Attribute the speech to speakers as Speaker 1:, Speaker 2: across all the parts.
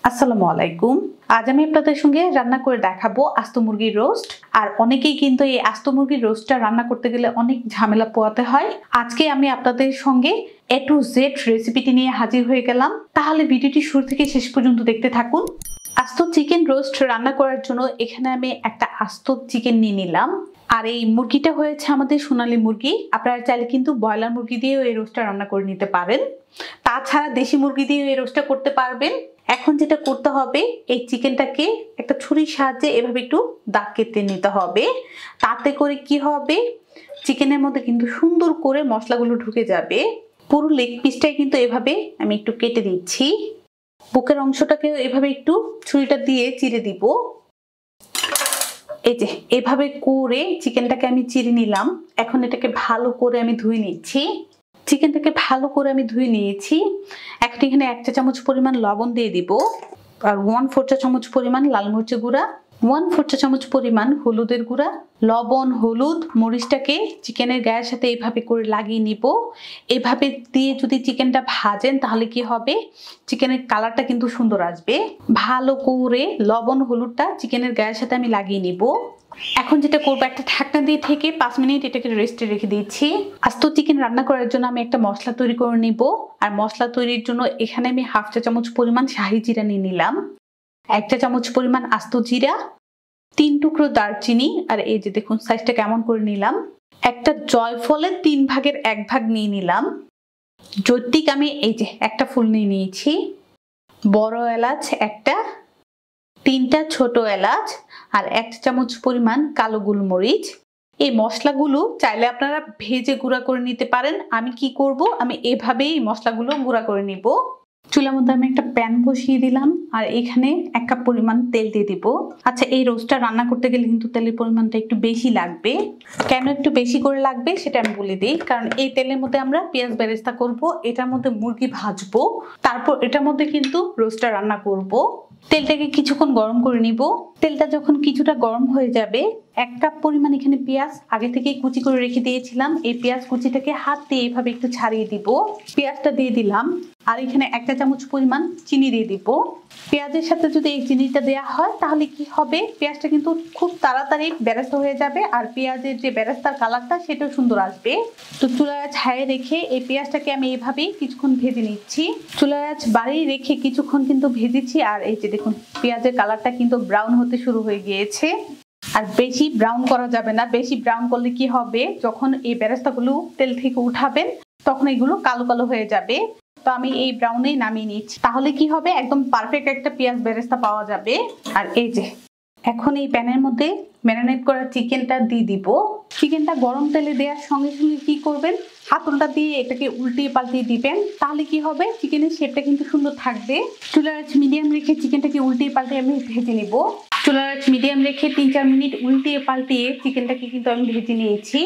Speaker 1: আসসালামু আলাইকুম। আজ আমি আপনাদের সঙ্গে রান্না করে দেখাবো আস্ত মুরগির রোস্ট। আর অনেকেই কিন্তু এই আস্ত মুরগির রোস্টটা রান্না করতে গেলে অনেক ঝামেলা পোহাতে হয়। আজকে আমি আপনাদের সঙ্গে A to Z রেসিপিটি নিয়ে হাজির হয়ে গেলাম। তাহলে ভিডিওটি শুরু থেকে শেষ পর্যন্ত দেখতে থাকুন। আস্ত চিকেন রোস্ট রান্না করার জন্য এখানে আমি একটা আস্ত চিকেন নিয়ে নিলাম। আর এই মুরগিটা হয়েছে আমাদের সোনালী মুরগি। আপনারা চাইলে কিন্তু ব্রয়লার মুরগি দিয়েও এই রোস্টটা রান্না করে নিতে পারেন। তাছাড়া দেশি মুরগি দিয়েও এই রোস্টটা করতে পারবেন। এখন যেটা করতে হবে, এই চিকেনটাকে একটা ছুরির সাহায্যে এভাবে একটু দাগ কেটে নিতে হবে। তাতে করে কি হবে, চিকেনের মধ্যে কিন্তু সুন্দর করে মশলাগুলো ঢুকে যাবে। পুরো লেগ পিসটাই কিন্তু এভাবে আমি একটু কেটে দিচ্ছি। বুকের অংশটাকে এভাবে একটু ছুরিটা দিয়ে চিড়ে দিব। এই যে এভাবে করে চিকেনটাকে আমি চিড়ে নিলাম। এখন এটাকে ভালো করে আমি ধুয়ে নিচ্ছি। চিকেনটাকে ভালো করে আমি ধুয়ে নিয়েছি। এখন এখানে 1 চা চামচ পরিমাণ লবণ দিয়ে দিব, আর 1/4 চা চামচ পরিমাণ লাল মরিচের গুঁড়া, 1/4 চা চামচ পরিমাণ হলুদের গুঁড়া। লবণ, হলুদ, মরিচটাকে চিকেনের গায়ের সাথে এইভাবে করে লাগিয়ে নিব। এভাবে দিয়ে যদি চিকেনটা ভাজেন তাহলে কি হবে, চিকেনের কালারটা কিন্তু সুন্দর আসবে। ভালো করে লবণ হলুদটা চিকেনের গায়ের সাথে আমি লাগিয়ে নিব। এখন যেটা করবো, একটা ঢাকনা দিয়ে থেকে 5 মিনিট এটাকে রেস্টে রেখে দিচ্ছি। আস্ত চিকেন রান্না করার জন্য আমি একটা মশলা তৈরি করে নিব। আর মশলা তৈরির জন্য এখানে আমি 1/2 চা চামচ পরিমাণ শাহি জিরা নিয়ে নিলাম, 1 চা চামচ পরিমাণ আস্ত জিরা, 3 টুকরো দারচিনি, আর এই যে দেখুন সাইজটা কেমন করে নিলাম। একটা জয়ফলের 3 ভাগের 1 ভাগ নিয়ে নিলাম। জৈত্রিক আমি এই যে একটা ফুল নিয়ে নিয়েছি। বড় এলাচ একটা, 3টা ছোট এলাচ, আর 1 চা চামচ পরিমাণ কালো গোলমরিচ। এই মশলাগুলো চাইলে আপনারা ভেজে গুঁড়া করে নিতে পারেন। আমি কি করব, আমি এভাবেই মশলাগুলো গুঁড়া করে নিব। চুলার মধ্যে আমি একটা প্যান বসিয়ে দিলাম, আর এখানে 1 কাপ পরিমাণ তেল দিয়ে দিব। আচ্ছা, এই রোস্টটা রান্না করতে গেলে কিন্তু তেলের পরিমাণটা একটু বেশি লাগবে। কেন একটু বেশি করে লাগবে সেটা আমি বলে দিই। কারণ এই তেলের মধ্যে আমরা পেঁয়াজ বেরেস্তা করব, এটার মধ্যে মুরগি ভাজবো, তারপর এটার মধ্যে কিন্তু রোস্টটা রান্না করব। তেলটাকে কিছুক্ষণ গরম করে নিব। তেলটা যখন কিছুটা গরম হয়ে যাবে, 1 কাপ পরিমাণ এখানে পেঁয়াজ আগে থেকে কুচি করে রেখে দিয়েছিলাম। এই পেঁয়াজ কুচিটাকে হাত দিয়ে এভাবে একটু ছাড়িয়ে দিব। পেঁয়াজটা দিয়ে দিলাম, আর এখানে 1 চা চামচ পরিমাণ চিনি দিয়ে দিব। পেঁয়াজের সাথে যদি এই চিনিটা দেওয়া হয় তাহলে কি হবে, পেঁয়াজটা কিন্তু খুব তাড়াতাড়ি বেরেস্তা হয়ে যাবে, আর পেঁয়াজের যে বেরেস্তার কালারটা সেটাও সুন্দর আসবে। তো চুলার আঁচ হাইয়ে রেখে এই পেঁয়াজটাকে আমি এইভাবেই কিছুক্ষণ ভেজে নিচ্ছি। চুলার আঁচ বাড়িয়ে রেখে কিছুক্ষণ কিন্তু ভেজেছি। আর এই যে দেখুন পেঁয়াজের কালারটা কিন্তু ব্রাউন হতে শুরু হয়ে গিয়েছে। আর বেশি ব্রাউন করা যাবে না। বেশি ব্রাউন করলে কি হবে, যখন এই বেরেস্তাগুলো তেল থেকে উঠাবেন তখন এগুলো কালো কালো হয়ে যাবে। তো আমি এই ব্রাউনেই নামিয়ে নিচ্ছি। তাহলে কি হবে, একদম পারফেক্ট একটা পেঁয়াজ বেরেস্তা পাওয়া যাবে। আর এই যে এখন এই প্যানের মধ্যে ম্যারিনেট করা চিকেনটা দিয়ে দিব। চিকেনটা গরম তেলে দেওয়ার সঙ্গে সঙ্গে কি করবেন, হাতলটা দিয়ে এটাকে উল্টিয়ে পাল্টিয়ে দিবেন। তাহলে কি হবে, চিকেনের শেপটা কিন্তু সুন্দর থাকবে। চুলার আঁচ মিডিয়াম রেখে চিকেনটাকে উল্টিয়ে পাল্টিয়ে আমি ভেজে নিব। চুলার আঁচ মিডিয়াম রেখে 3-4 মিনিট উল্টিয়ে পাল্টিয়ে চিকেনটাকে কিন্তু আমি ভেজে নিয়েছি।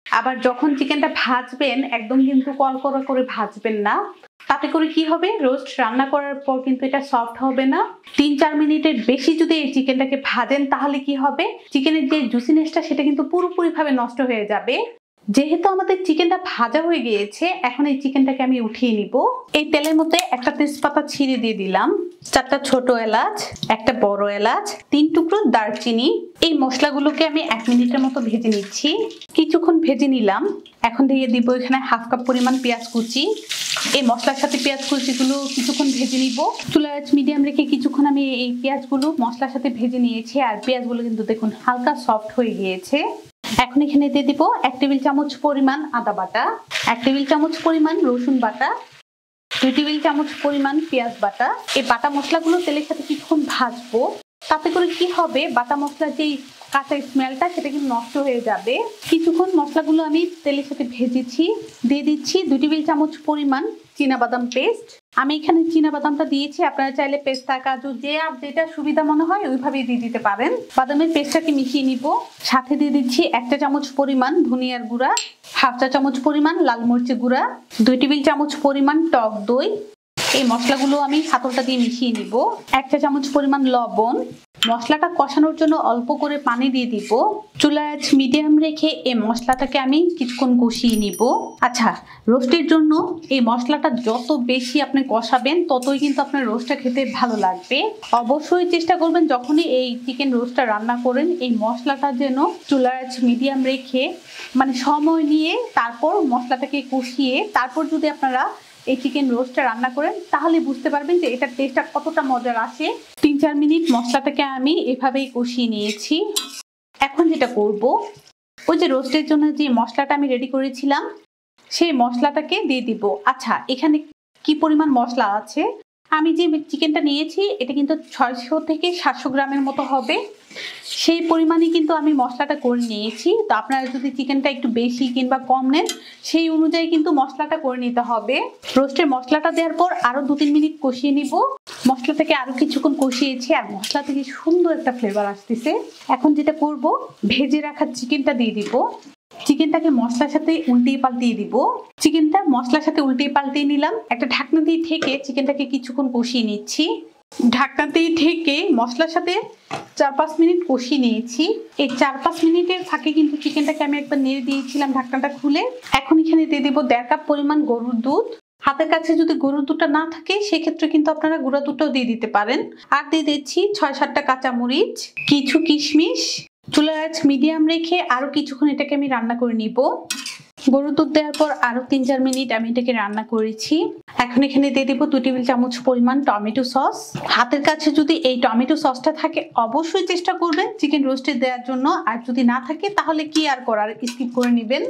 Speaker 1: আবার যখন চিকেনটা ভাজবেন একদম কিন্তু কড়কড়া করে ভাজবেন না। তাতে করে কি হবে, রোস্ট রান্না করার পর কিন্তু এটা সফট হবে না। 3-4 মিনিটের বেশি যদি এই চিকেনটাকে ভাজেন তাহলে কি হবে, চিকেনের যে জুসিনেসটা সেটা কিন্তু পুরোপুরি ভাবে নষ্ট হয়ে যাবে। যেহেতু আমাদের চিকেনটা ভাজা হয়ে গিয়েছে, এখন এই চিকেনটাকে আমি উঠিয়ে নিব। এই তেলের মধ্যে একটা তেজপাতা ছিঁড়ে দিয়ে দিলাম, 4টা ছোট এলাচ, একটা বড় এলাচ, 3 টুকরো দারচিনি। এই মশলাগুলোকে আমি 1 মিনিটের মতো ভেজে নিচ্ছি। কিছুক্ষণ ভেজে নিলাম। এখন দিয়ে দিব এখানে 1/2 কাপ পরিমাণ পেঁয়াজ কুচি। এই মশলার সাথে পেঁয়াজ কুচিগুলো কিছুক্ষণ ভেজে নিব। চুলার আঁচ মিডিয়াম রেখে কিছুক্ষণ আমি এই পেঁয়াজগুলো মশলার সাথে ভেজে নিয়েছি। আর পেঁয়াজগুলো কিন্তু দেখুন হালকা সফট হয়ে গিয়েছে। এখন এখানে দিয়ে দিব 1 টেবিল চামচ পরিমাণ আদা বাটা, 1 টেবিল চামচ পরিমাণ রসুন বাটা, 2 টেবিল চামচ পরিমাণ পেঁয়াজ বাটা। এই বাটা মশলাগুলো তেলের সাথে কিছুক্ষণ ভাজবো। তাতে করে কি হবে, বাটা মশলার যে কাঁচা স্মেলটা সেটা কিন্তু নষ্ট হয়ে যাবে। কিছুক্ষণ মশলাগুলো আমি তেলের সাথে ভেজেছি। দিয়ে দিচ্ছি 2 টেবিল চামচ পরিমাণ চীনাবাদাম পেস্ট। আমি এখানে চীনাবাদামটা দিয়েছি, আপনারা চাইলে পেস্তা, কাজু যে আর যেটা সুবিধা মনে হয় ওইভাবেই দিয়ে দিতে পারেন। বাদামের পেস্টটাকে মিশিয়ে নিব। সাথে দিয়ে দিচ্ছি 1 চা চামচ পরিমাণ ধনিয়ার গুঁড়া, 1/2 চা চামচ পরিমাণ লাল মরিচের গুঁড়া, 2 টেবিল চামচ পরিমাণ টক দই। এই মশলাগুলো আমি হাতলটা দিয়ে মিশিয়ে নিব। 1 চা চামচ পরিমাণ লবণ, মশলাটা কষানোর জন্য অল্প করে পানি দিয়ে দিব। চুলার আঁচ মিডিয়াম রেখে এই মশলাটাকে আমি কিছুক্ষণ কষিয়ে নিব। আচ্ছা, রোস্টের জন্য এই মশলাটা যত বেশি আপনি কষাবেন ততই কিন্তু আপনার রোস্টটা খেতে ভালো লাগবে। অবশ্যই চেষ্টা করবেন যখনই এই চিকেন রোস্টটা রান্না করেন এই মশলাটা যেন চুলার আঁচ মিডিয়াম রেখে মানে সময় নিয়ে তারপর মশলাটাকে কষিয়ে তারপর যদি আপনারা এই চিকেন রোস্টটা রান্না করেন তাহলে বুঝতে পারবেন যে এটার টেস্টটা কতটা মজার আসে। 3-4 মিনিট মশলাটাকে আমি এভাবেই কষিয়ে নিয়েছি। এখন যেটা করব, ওই যে রোস্টের জন্য যে মশলাটা আমি রেডি করেছিলাম সেই মশলাটাকে দিয়ে দিব। আচ্ছা, এখানে কি পরিমাণ মশলা আছে, আমি যে চিকেনটা নিয়েছি এটা কিন্তু 600 থেকে 700 গ্রামের মতো হবে, সেই পরিমাণে কিন্তু আমি মশলাটা করে নিয়েছি। তো আপনারা যদি চিকেনটা একটু বেশি কিংবা কম নেন সেই অনুযায়ী কিন্তু মশলাটা করে নিতে হবে। রোস্টের মশলাটা দেওয়ার পর আরো 2-3 মিনিট কষিয়ে নিব। মশলা থেকে আরো কিছুক্ষণ কষিয়েছি আর মশলা থেকে সুন্দর একটা ফ্লেভার আসতেছে। এখন যেটা করব, ভেজে রাখা চিকেনটা দিয়ে দিব। চিকেনটাকে মশলার সাথে উল্টিয়ে পাল্টিয়ে দিব। চিকেনটা মশলার সাথে উল্টিয়ে পাল্টিয়ে নিলাম। একটা ঢাকনা দিয়ে ঢেকে চিকেনটাকে কিছুক্ষণ কষিয়ে নিচ্ছি। ঢাকনা দিয়ে ঢেকে মশলার সাথে 4-5 মিনিট কষিয়ে নিয়েছি। এই 4-5 মিনিটের ফাঁকে কিন্তু চিকেনটাকে আমি একবার নেড়ে দিয়েছিলাম ঢাকনাটা খুলে। এখন এখানে দিয়ে দেবো 1.5 কাপ পরিমাণ গরুর দুধ। হাতের কাছে যদি গরুর দুধটা না থাকে সেক্ষেত্রে কিন্তু আপনারা গুঁড়া দুধটাও দিয়ে দিতে পারেন। আর দিয়ে দিচ্ছি 6-7টা কাঁচামরিচ, কিছু কিশমিশ। চুলার আঁচ মিডিয়াম রেখে আরো কিছুক্ষণ এটাকে আমি রান্না করে নিব। গরুর দুধ দেওয়ার পর আরো 3-4 মিনিট আমি এটাকে রান্না করেছি। এখন এখানে দিয়ে দিব 2 টেবিল চামচ পরিমাণ টমেটো সস। হাতের কাছে যদি এই টমেটো সসটা থাকে অবশ্যই চেষ্টা করবেন চিকেন রোস্টে দেওয়ার জন্য, আর যদি না থাকে তাহলে কি আর করার, স্কিপ করে নেবেন।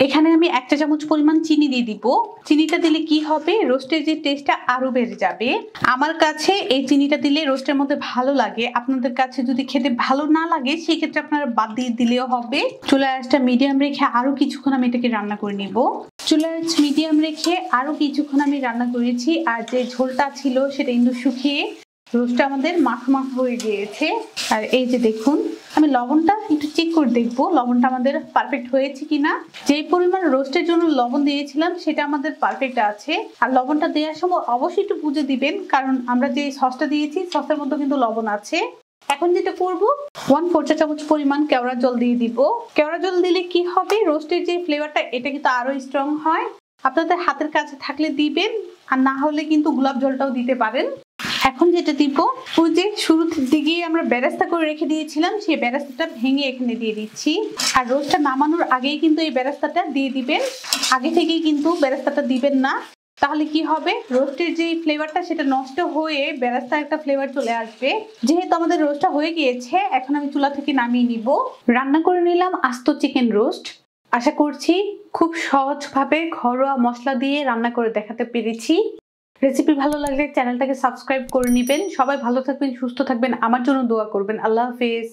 Speaker 1: এখানে আমি 1 চা চামচ পরিমাণ চিনি দিয়ে দিব। চিনিটা দিলে কি হবে, রোস্টের যে টেস্টটা আরো বেড়ে যাবে। আমার কাছে এই চিনিটা দিলে রোস্টের মধ্যে ভালো লাগে। আপনাদের কাছে যদি খেতে ভালো না লাগে সেই ক্ষেত্রে আপনারা বাদ দিয়ে দিলেও হবে। চুলার আঁচটা মিডিয়াম রেখে আরো কিছুক্ষণ আমি এটাকে রান্না করে নিব। চুলার আঁচ মিডিয়াম রেখে আরো কিছুক্ষণ আমি রান্না করেছি। আর যে ঝোলটা ছিল সেটা কিন্তু শুকিয়ে রোস্টটা আমাদের মাখো মাখো হয়ে গিয়েছে। আর এই যে দেখুন, আমি লবণটা একটু চেক করে দেখবো লবণটা আমাদের পারফেক্ট হয়েছে কিনা। যেই পরিমাণ রোস্টের জন্য লবণ দিয়েছিলাম সেটা আমাদের পারফেক্ট আছে। আর লবণটা দেওয়ার সময় অবশ্যই একটু বুঝে দিবেন, কারণ আমরা যে সসটা দিয়েছি সসের মধ্যে কিন্তু লবণ আছে। এখন যেটা করব, 1/4 চা চামচ পরিমাণ কেওড়া জল দিয়ে দিব। কেওড়া জল দিলে কি হবে, রোস্টের যে ফ্লেভারটা এটা কিন্তু আরো স্ট্রং হয়। আপনাদের হাতের কাছে থাকলে দিবেন, আর না হলে কিন্তু গোলাপ জলটাও দিতে পারেন। এখন যেটা দিব, ওই যে শুরুর দিকে আমরা বেরেস্তা করে রেখে দিয়েছিলাম সেই বেরেস্তাটা ভেঙে এখানে দিয়ে দিচ্ছি। আর রোস্টটা নামানোর আগেই কিন্তু এই বেরেস্তাটা দিয়ে দিবেন, আগে থেকেই কিন্তু বেরেস্তাটা দিবেন না, তাহলে কি হবে রোস্টের যে ফ্লেভারটা সেটা নষ্ট হয়ে বেরেস্তার একটা ফ্লেভার চলে আসবে। যেহেতু আমাদের রোস্টটা হয়ে গিয়েছে এখন আমি চুলা থেকে নামিয়ে নিব। রান্না করে নিলাম আস্ত চিকেন রোস্ট। আশা করছি খুব সহজভাবে ঘরোয়া মশলা দিয়ে রান্না করে দেখাতে পেরেছি। রেসিপি ভালো লাগলে চ্যানেলটাকে সাবস্ক্রাইব করে নেবেন। সবাই ভালো থাকবেন, সুস্থ থাকবেন, আমার জন্য দোয়া করবেন। আল্লাহ হাফেজ।